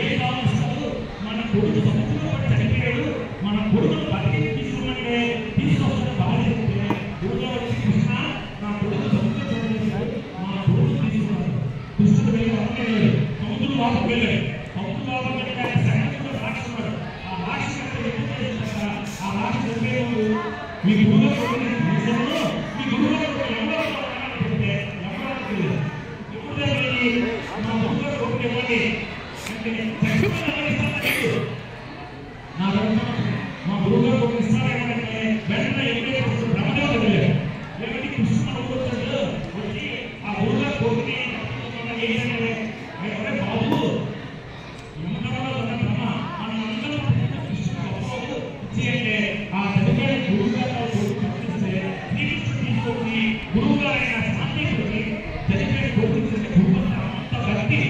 ఏ కావచ్చు మన కొడుకు సముద్రంలో పడి చనిపోయాడు, మన కొడుకును బతికి తీసుకున్నట్టే తీసుకొస్తున్న బాధ్యత గురువుగా వచ్చి కృష్ణ నా కొడుకు సముద్రం చూడలేదు, మా కొడుకు తీసుకున్నాడు. కృష్ణుడు వెళ్ళి అమ్మలేదు, సముద్రం లోపలికి వెళ్ళాడు. సముద్రం లోపలికి వెళ్ళి సైనికుడు రాక్షసుడు. ఆ రాక్షసుడు ఎందుకు చేస్తున్నా ఆ రాక్షసు చెప్పేవాడు మీ గురువుగా కొడుకుని దేశంలో మీ గురువుగా కొడుకు ఎవరో పెడితే ఎవరో తెలియదు. ఇప్పుడు వెళ్ళి మా గురువుగా కొడుకు ఇవ్వండి అంటే నా మా గురువుగా కొడుకు ఇస్తారంటే వెంటనే ఎప్పుడైతే బ్రహ్మదేవుడు వెళ్ళాడు. ఏమిటి కృష్ణుడు వచ్చాడు వచ్చి ఆ గురువుగా కొడుకుని బాబు యమకరంలో ఉన్న బ్రహ్మ మనం అందరం కృష్ణుడు గొప్ప ఇచ్చేయంటే ఆ చదివే గురువుగా పంపిస్తే శ్రీకృష్ణుడు తీసుకొచ్చి గురువుగా ఆయన శాంతికుడికి చదివే కొడుకు అంత భక్తి